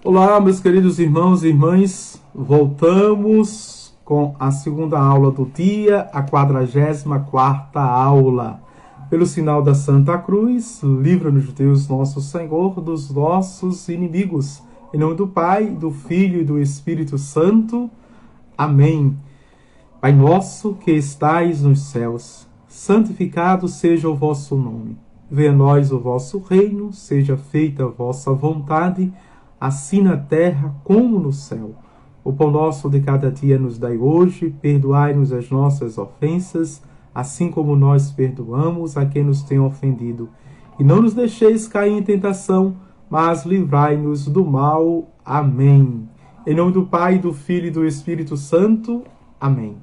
Olá, meus queridos irmãos e irmãs, voltamos com a segunda aula do dia, a 44ª aula. Pelo sinal da Santa Cruz, livra-nos, Deus nosso Senhor, dos nossos inimigos. Em nome do Pai, do Filho e do Espírito Santo. Amém. Pai nosso que estais nos céus, santificado seja o vosso nome. Venha a nós o vosso reino, seja feita a vossa vontade, assim na terra como no céu. O pão nosso de cada dia nos dai hoje, perdoai-nos as nossas ofensas, assim como nós perdoamos a quem nos tem ofendido. E não nos deixeis cair em tentação, mas livrai-nos do mal. Amém. Em nome do Pai, do Filho e do Espírito Santo. Amém.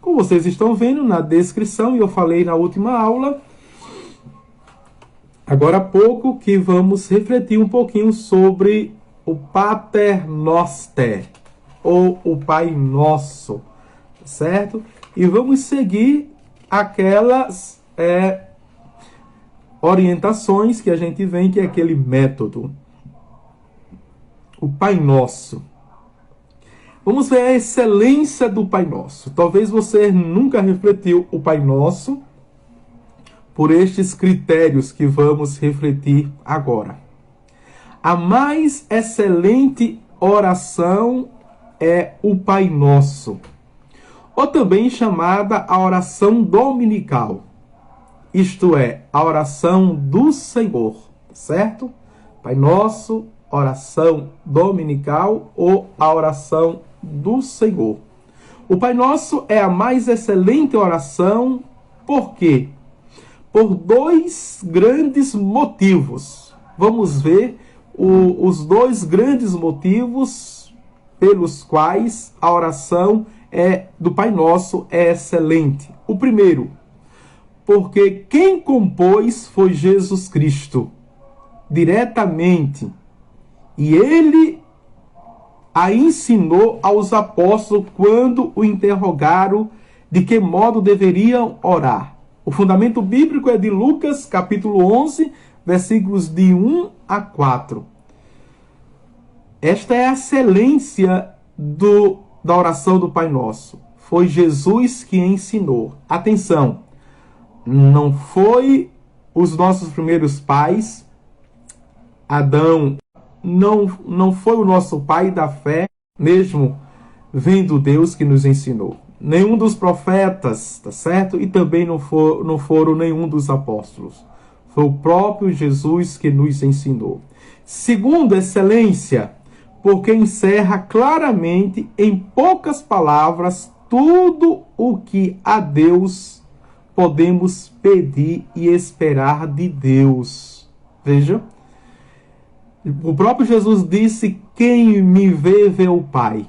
Como vocês estão vendo na descrição, e eu falei na última aula, agora há pouco, que vamos refletir um pouquinho sobre o Pater Noster, ou o Pai Nosso, certo? E vamos seguir aquelas orientações que a gente vê, que é aquele método. O Pai Nosso. Vamos ver a excelência do Pai Nosso. Talvez você nunca refletiu o Pai Nosso por estes critérios que vamos refletir agora. A mais excelente oração é o Pai Nosso, ou também chamada a oração dominical, isto é, a oração do Senhor, certo? Pai Nosso, oração dominical ou a oração do Senhor. O Pai Nosso é a mais excelente oração, por quê? Por dois grandes motivos. Vamos ver os dois grandes motivos pelos quais a oração do Pai Nosso é excelente. O primeiro, porque quem compôs foi Jesus Cristo, diretamente. E ele a ensinou aos apóstolos quando o interrogaram de que modo deveriam orar. O fundamento bíblico é de Lucas, capítulo 11, versículos de 1 a 4. Esta é a excelência da oração do Pai Nosso. Foi Jesus que ensinou. Atenção, não foi os nossos primeiros pais, Adão, não foi o nosso pai da fé, mesmo vendo Deus, que nos ensinou. Nenhum dos profetas, tá certo? E também não foram nenhum dos apóstolos. Foi o próprio Jesus que nos ensinou. Segundo, excelência, porque encerra claramente, em poucas palavras, tudo o que a Deus podemos pedir e esperar de Deus. Veja, o próprio Jesus disse: quem me vê, vê o Pai.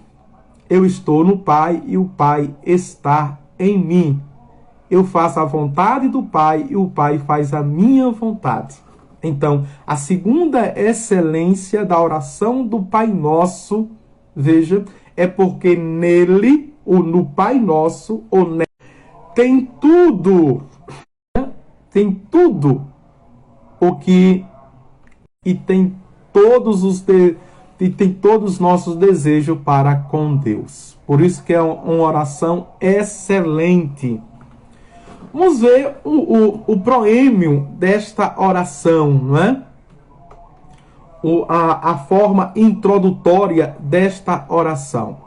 Eu estou no Pai e o Pai está em mim. Eu faço a vontade do Pai e o Pai faz a minha vontade. Então, a segunda excelência da oração do Pai Nosso, veja, é porque nele, ou no Pai Nosso, ou nele, tem tudo o que, e tem todos os nossos desejos para com Deus. Por isso que é uma oração excelente. Vamos ver o proêmio desta oração, não é? A forma introdutória desta oração.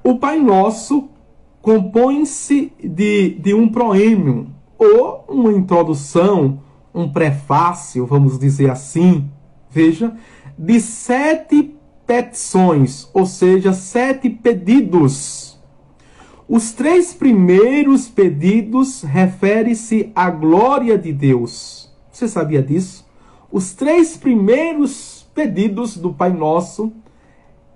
O Pai Nosso compõe-se de um proêmio, ou uma introdução, um prefácio, vamos dizer assim, veja, de 7 petições, ou seja, 7 pedidos. Os 3 primeiros pedidos referem-se à glória de Deus. Você sabia disso? Os 3 primeiros pedidos do Pai Nosso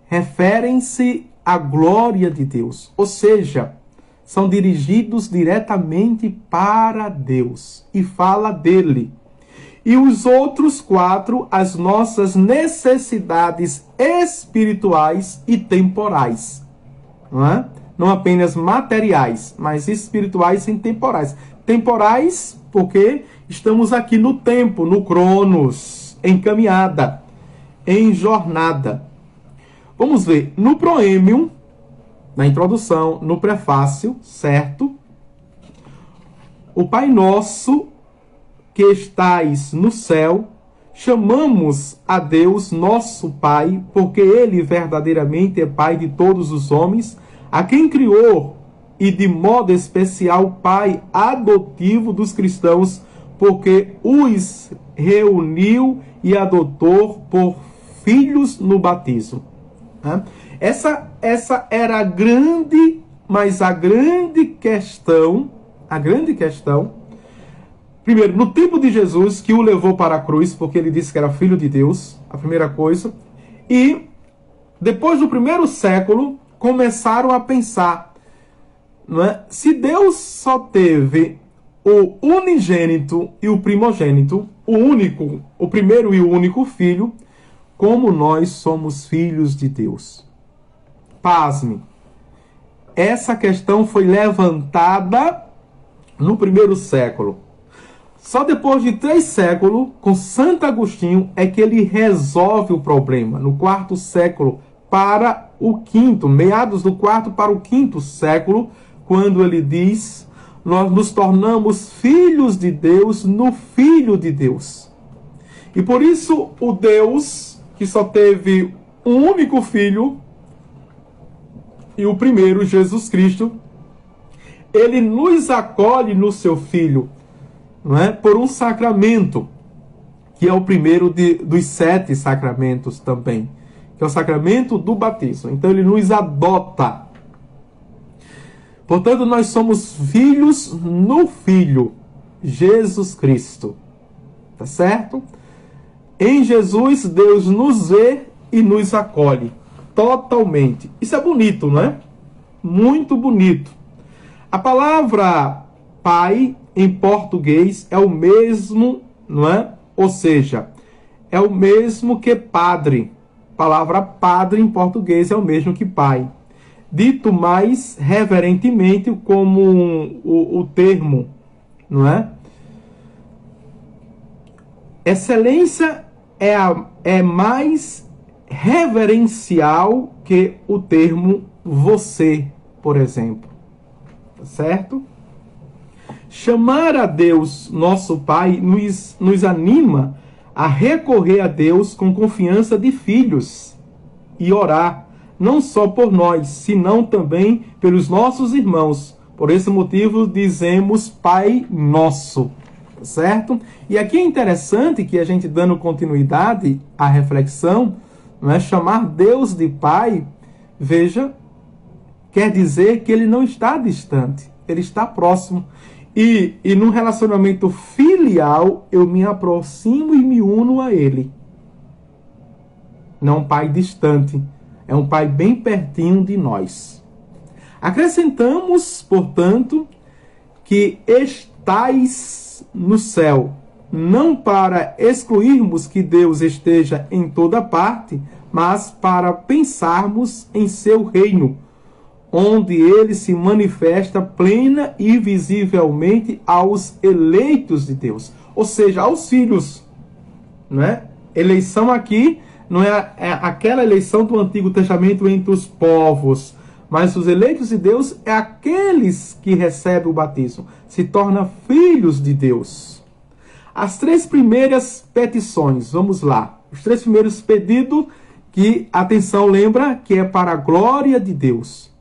referem-se à glória de Deus. Ou seja, são dirigidos diretamente para Deus e fala dele. E os outros 4, as nossas necessidades espirituais e temporais. Não é? Não apenas materiais, mas espirituais e temporais. Temporais porque estamos aqui no tempo, no cronos, em caminhada, em jornada. Vamos ver, no proêmio, na introdução, no prefácio, certo? O Pai Nosso, que estais no céu, chamamos a Deus nosso Pai, porque Ele verdadeiramente é Pai de todos os homens, a quem criou, e de modo especial Pai adotivo dos cristãos, porque os reuniu e adotou por filhos no batismo. Essa era a grande, mas a grande questão, primeiro, no tempo de Jesus, que o levou para a cruz, porque ele disse que era filho de Deus, a primeira coisa, e depois do primeiro século, começaram a pensar, não é? Se Deus só teve o unigênito e o primogênito, o primeiro e o único filho, como nós somos filhos de Deus? Pasme. Essa questão foi levantada no primeiro século. Só depois de 3 séculos, com Santo Agostinho, é que ele resolve o problema. No 4º século para o 5º, meados do 4º para o 5º século, quando ele diz: nós nos tornamos filhos de Deus no Filho de Deus. E por isso o Deus, que só teve um único filho, e o primeiro, Jesus Cristo, ele nos acolhe no seu Filho, não é? Por um sacramento, que é o primeiro dos 7 sacramentos também, que é o sacramento do batismo. Então ele nos adota. Portanto, nós somos filhos no Filho, Jesus Cristo. Tá certo? Em Jesus, Deus nos vê e nos acolhe totalmente. Isso é bonito, não é? Muito bonito. A palavra pai, em português, é o mesmo, não é? Ou seja, é o mesmo que padre. A palavra padre, em português, é o mesmo que pai. Dito mais reverentemente como o termo, não é? Excelência é mais reverencial que o termo você, por exemplo. Certo? Chamar a Deus, nosso Pai, nos anima a recorrer a Deus com confiança de filhos e orar, não só por nós, senão também pelos nossos irmãos. Por esse motivo, dizemos Pai Nosso. Certo? E aqui é interessante que a gente, dando continuidade à reflexão, não é? Chamar Deus de Pai, veja, quer dizer que ele não está distante, ele está próximo. E num relacionamento filial, eu me aproximo e me uno a ele. Não um pai distante, é um pai bem pertinho de nós. Acrescentamos, portanto, que estais no céu, não para excluirmos que Deus esteja em toda parte, mas para pensarmos em seu reino, onde ele se manifesta plena e visivelmente aos eleitos de Deus, ou seja, aos filhos, não é? Eleição aqui não é aquela eleição do Antigo Testamento entre os povos, mas os eleitos de Deus é aqueles que recebem o batismo, se tornam filhos de Deus. As 3 primeiras petições, vamos lá. Os 3 primeiros pedidos que, atenção, lembra que é para a glória de Deus.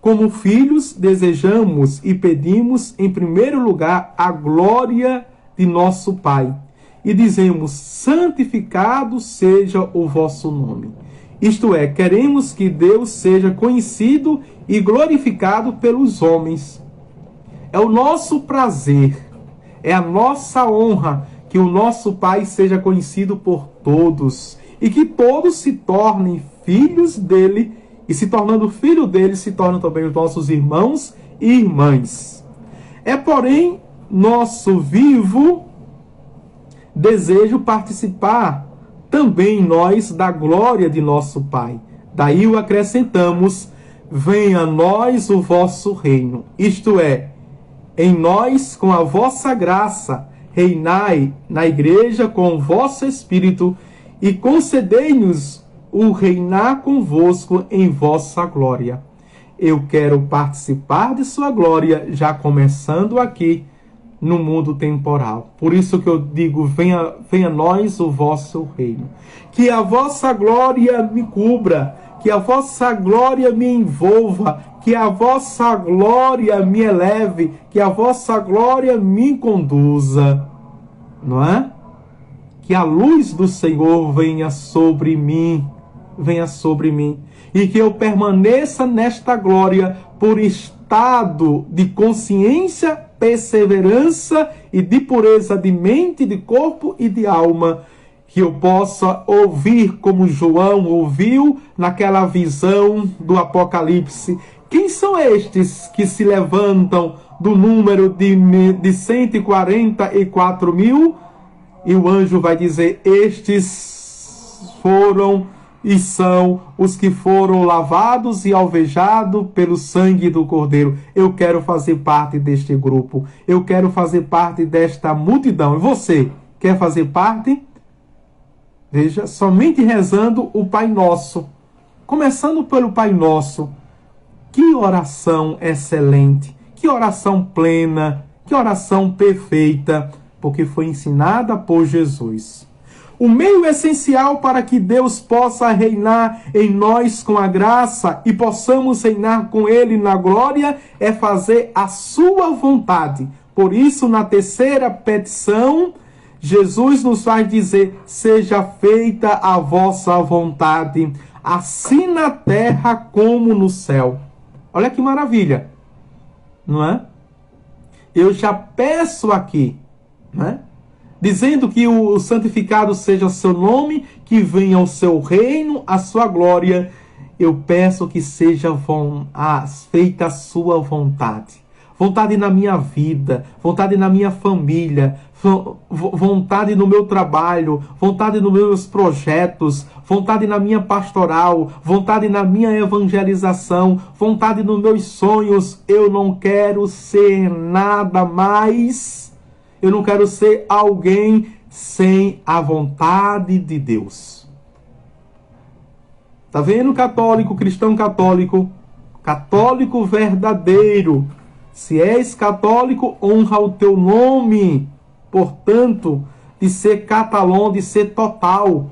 Como filhos, desejamos e pedimos, em primeiro lugar, a glória de nosso Pai. E dizemos: santificado seja o vosso nome. Isto é, queremos que Deus seja conhecido e glorificado pelos homens. É o nosso prazer, é a nossa honra que o nosso Pai seja conhecido por todos e que todos se tornem filhos dele, e se tornando filho dele, se tornam também os nossos irmãos e irmãs. É, porém, nosso vivo desejo participar também nós da glória de nosso Pai. Daí o acrescentamos: venha a nós o vosso reino. Isto é, em nós, com a vossa graça, reinai na igreja com o vosso Espírito e concedei-nos o reinar convosco em vossa glória. Eu quero participar de sua glória, já começando aqui no mundo temporal. Por isso que eu digo, venha a nós o vosso reino. Que a vossa glória me cubra, que a vossa glória me envolva, que a vossa glória me eleve, que a vossa glória me conduza. Não é? Que a luz do Senhor venha sobre mim, e que eu permaneça nesta glória por estado de consciência, perseverança e de pureza de mente, de corpo e de alma, que eu possa ouvir como João ouviu naquela visão do Apocalipse. Quem são estes que se levantam do número de 144 mil? E o anjo vai dizer, estes foram e são os que foram lavados e alvejados pelo sangue do Cordeiro. Eu quero fazer parte deste grupo. Eu quero fazer parte desta multidão. E você quer fazer parte? Veja, somente rezando o Pai Nosso. Começando pelo Pai Nosso. Que oração excelente. Que oração plena. Que oração perfeita. Porque foi ensinada por Jesus. O meio essencial para que Deus possa reinar em nós com a graça e possamos reinar com Ele na glória é fazer a sua vontade. Por isso, na terceira petição, Jesus nos faz dizer, seja feita a vossa vontade, assim na terra como no céu. Olha que maravilha, não é? Eu já peço aqui, não é? Dizendo que o santificado seja o seu nome, que venha o seu reino, a sua glória. Eu peço que seja feita a sua vontade. Vontade na minha vida, vontade na minha família, vontade no meu trabalho, vontade nos meus projetos, vontade na minha pastoral, vontade na minha evangelização, vontade nos meus sonhos. Eu não quero ser nada mais. Eu não quero ser alguém sem a vontade de Deus. Tá vendo, católico, cristão católico? Católico verdadeiro. Se és católico, honra o teu nome. Portanto, de ser catalão, de ser total.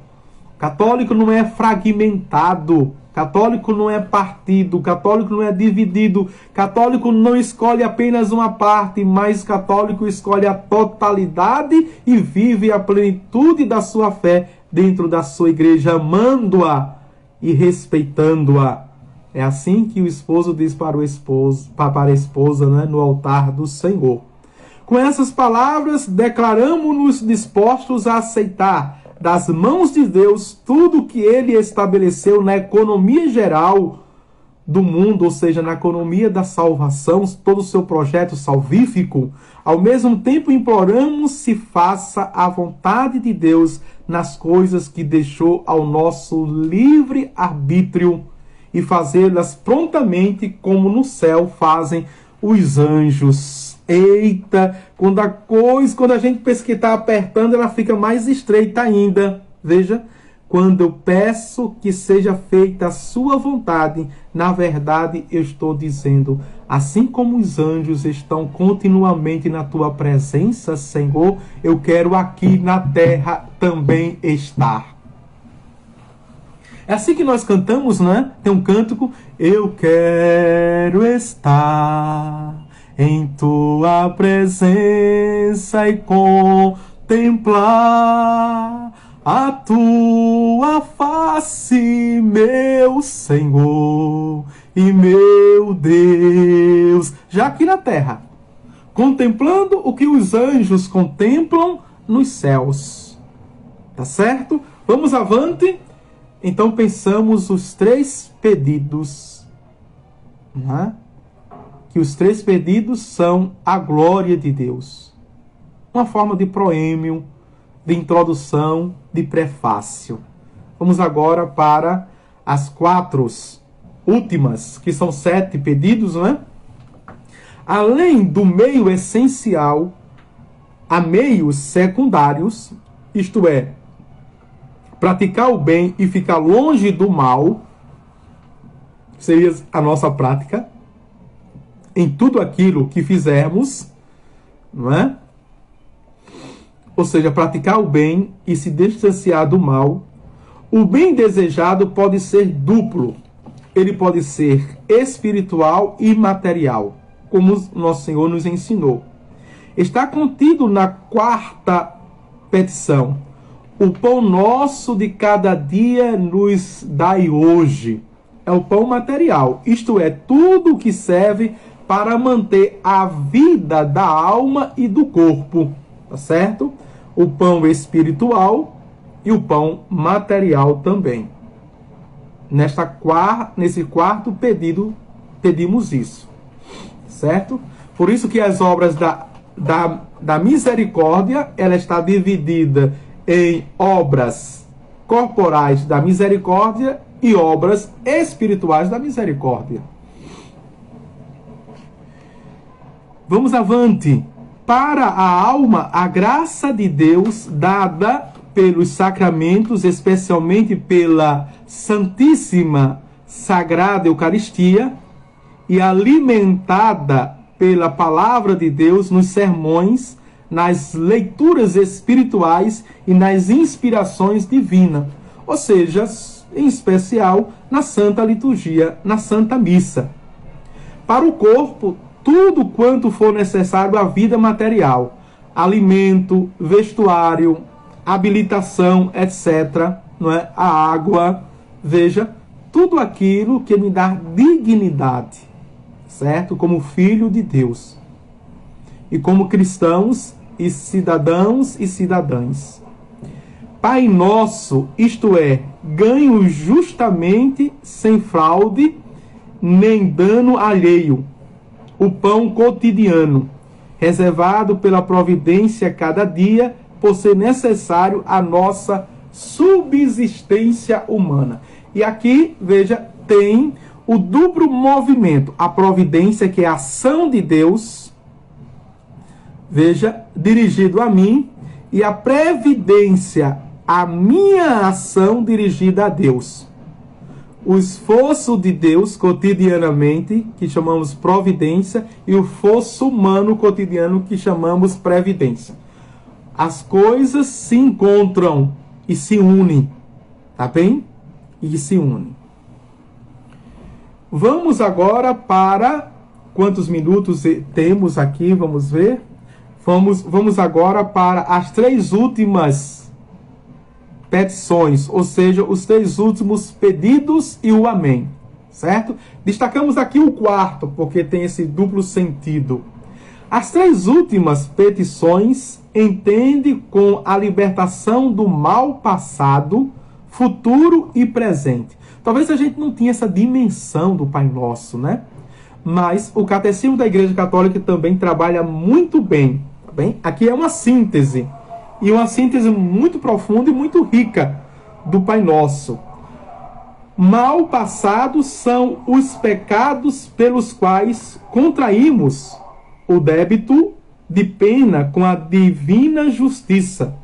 Católico não é fragmentado. Católico não é partido, católico não é dividido, católico não escolhe apenas uma parte, mas católico escolhe a totalidade e vive a plenitude da sua fé dentro da sua igreja, amando-a e respeitando-a. É assim que o esposo diz para a esposa, né, no altar do Senhor. Com essas palavras, declaramos-nos dispostos a aceitar das mãos de Deus tudo que Ele estabeleceu na economia geral do mundo, ou seja, na economia da salvação, todo o seu projeto salvífico. Ao mesmo tempo, imploramos se faça a vontade de Deus nas coisas que deixou ao nosso livre arbítrio e fazê-las prontamente como no céu fazem os anjos. Eita, quando a gente pensa que está apertando, ela fica mais estreita ainda. Veja, quando eu peço que seja feita a sua vontade, na verdade eu estou dizendo, assim como os anjos estão continuamente na tua presença, Senhor, eu quero aqui na terra também estar. É assim que nós cantamos, né? Tem um cântico, eu quero estar em tua presença e contemplar a tua face, meu Senhor e meu Deus. Já aqui na terra, contemplando o que os anjos contemplam nos céus. Tá certo? Vamos avante. Então pensamos os três pedidos, né? Que os três pedidos são a glória de Deus. Uma forma de proêmio, de introdução, de prefácio. Vamos agora para as 4 últimas, que são 7 pedidos, não é? Além do meio essencial, há meios secundários, isto é, praticar o bem e ficar longe do mal, seria a nossa prática, em tudo aquilo que fizermos, não é? Ou seja, praticar o bem e se distanciar do mal. O bem desejado pode ser duplo. Ele pode ser espiritual e material, como o nosso Senhor nos ensinou. Está contido na quarta petição. O pão nosso de cada dia nos dai hoje. É o pão material, isto é, tudo o que serve para manter a vida da alma e do corpo, tá certo? O pão espiritual e o pão material também. Nesse quarto pedido, pedimos isso, certo? Por isso que as obras da misericórdia, ela está dividida em obras corporais da misericórdia e obras espirituais da misericórdia. Vamos avante. Para a alma, a graça de Deus dada pelos sacramentos, especialmente pela Santíssima Sagrada Eucaristia, e alimentada pela Palavra de Deus nos sermões, nas leituras espirituais e nas inspirações divinas, ou seja, em especial na Santa Liturgia, na Santa Missa. Para o corpo, tudo quanto for necessário à vida material, alimento, vestuário, habilitação, etc., não é? A água, veja, tudo aquilo que me dá dignidade, certo? Como filho de Deus. E como cristãos e cidadãos e cidadãs. Pai nosso, isto é, ganho justamente, sem fraude, nem dano alheio, o pão cotidiano, reservado pela providência cada dia, por ser necessário a nossa subsistência humana. E aqui, veja, tem o duplo movimento, a providência, que é a ação de Deus, veja, dirigido a mim, e a previdência, a minha ação dirigida a Deus. O esforço de Deus cotidianamente, que chamamos providência, e o esforço humano cotidiano, que chamamos previdência. As coisas se encontram e se unem, tá bem? E se unem. Vamos agora para... Quantos minutos temos aqui? Vamos ver. Vamos agora para as 3 últimas petições, ou seja, os 3 últimos pedidos e o amém, certo? Destacamos aqui o quarto, porque tem esse duplo sentido. As 3 últimas petições entende com a libertação do mal passado, futuro e presente. Talvez a gente não tenha essa dimensão do Pai Nosso, né? Mas o Catecismo da Igreja Católica também trabalha muito bem, tá bem? Aqui é uma síntese, e uma síntese muito profunda e muito rica do Pai Nosso. Mal passado são os pecados pelos quais contraímos o débito de pena com a divina justiça.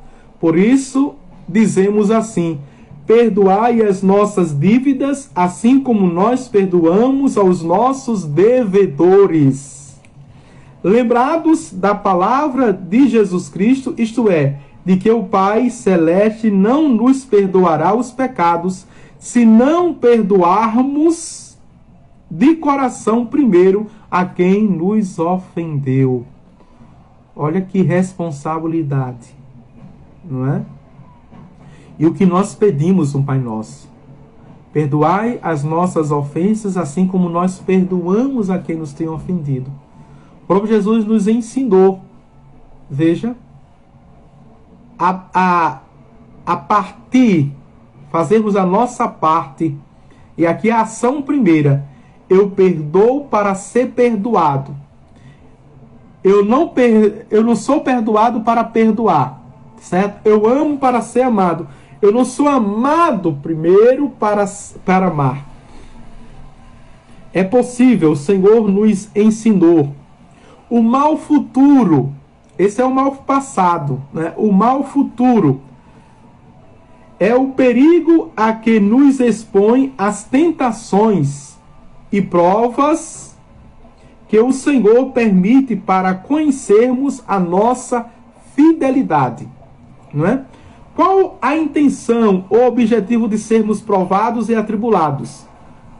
Por isso, dizemos assim: perdoai as nossas dívidas, assim como nós perdoamos aos nossos devedores. Lembrados da palavra de Jesus Cristo, isto é, de que o Pai Celeste não nos perdoará os pecados, se não perdoarmos de coração primeiro a quem nos ofendeu. Olha que responsabilidade, não é? E o que nós pedimos no Pai Nosso: perdoai as nossas ofensas, assim como nós perdoamos a quem nos tem ofendido. O próprio Jesus nos ensinou, veja, a partir, fazermos a nossa parte. E aqui a ação primeira: eu perdoo para ser perdoado. Eu não sou perdoado para perdoar, certo? Eu amo para ser amado. Eu não sou amado primeiro para amar. É possível, o Senhor nos ensinou. O mal futuro, esse é o mal passado, né? O mal futuro É o perigo a que nos expõe as tentações e provas que o Senhor permite para conhecermos a nossa fidelidade, não é? Qual a intenção ou objetivo de sermos provados e atribulados?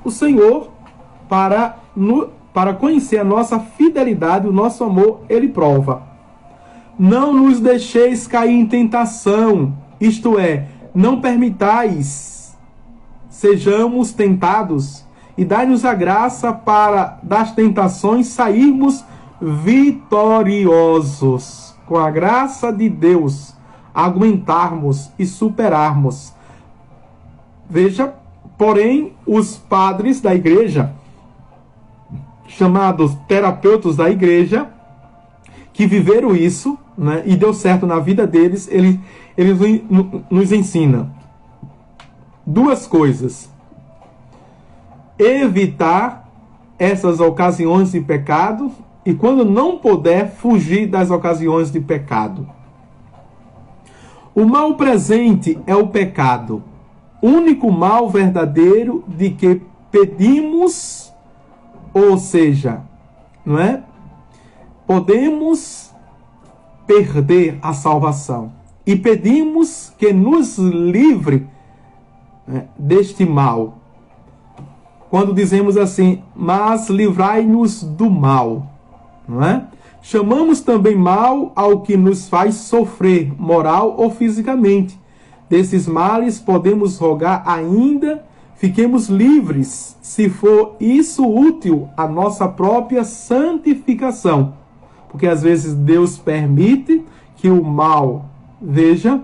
O Senhor, para conhecer a nossa fidelidade, o nosso amor, Ele prova. Não nos deixeis cair em tentação, isto é, não permitais sejamos tentados, e dai-nos a graça para das tentações sairmos vitoriosos. Com a graça de Deus, aguentarmos e superarmos. Veja, porém, os padres da igreja, chamados terapeutas da igreja, que viveram isso, né, e deu certo na vida deles, eles nos ensinam duas coisas: evitar essas ocasiões de pecado e, quando não puder, fugir das ocasiões de pecado. O mal presente é o pecado, único mal verdadeiro de que pedimos, ou seja, não é? Podemos perder a salvação e pedimos que nos livre, né, deste mal. Quando dizemos assim, mas livrai-nos do mal, não é? Chamamos também mal ao que nos faz sofrer, moral ou fisicamente. Desses males podemos rogar ainda, fiquemos livres, se for isso útil à nossa própria santificação. Porque às vezes Deus permite que o mal, veja,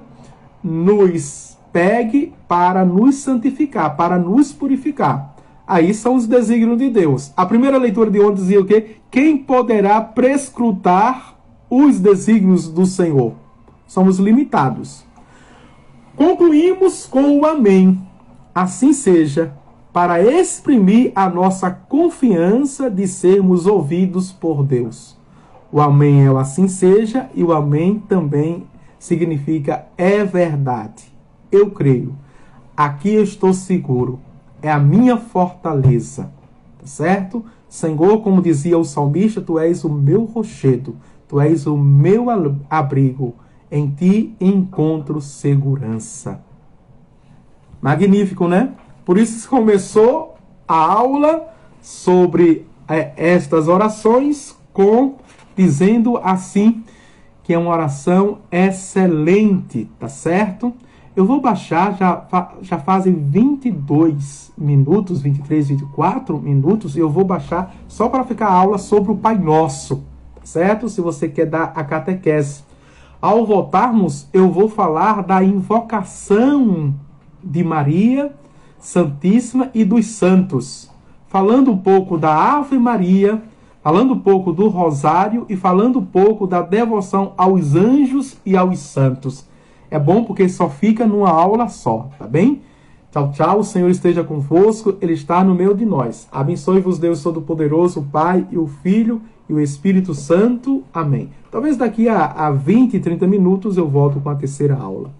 nos pegue para nos santificar, para nos purificar. Aí são os desígnios de Deus. A primeira leitura de ontem dizia o quê? Quem poderá prescrutar os desígnios do Senhor? Somos limitados. Concluímos com o amém. Assim seja, para exprimir a nossa confiança de sermos ouvidos por Deus. O amém é o assim seja, e o amém também significa é verdade. Eu creio. Aqui eu estou seguro. É a minha fortaleza. Tá certo? Senhor, como dizia o salmista, tu és o meu rochedo, tu és o meu abrigo. Em ti encontro segurança. Magnífico, né? Por isso começou a aula sobre estas orações dizendo assim que é uma oração excelente, tá certo? Eu vou baixar, já fazem 22 minutos, 23, 24 minutos, e eu vou baixar só para ficar a aula sobre o Pai Nosso, tá certo? Se você quer dar a catequese. Ao voltarmos, eu vou falar da invocação de Maria Santíssima e dos santos, falando um pouco da Ave Maria, falando um pouco do Rosário e falando um pouco da devoção aos anjos e aos santos. É bom porque só fica numa aula só, tá bem? Tchau, tchau. O Senhor esteja convosco. Ele está no meio de nós. Abençoe-vos Deus Todo-Poderoso, o Pai e o Filho e o Espírito Santo. Amém. Talvez daqui a 20, 30 minutos eu volto com a terceira aula.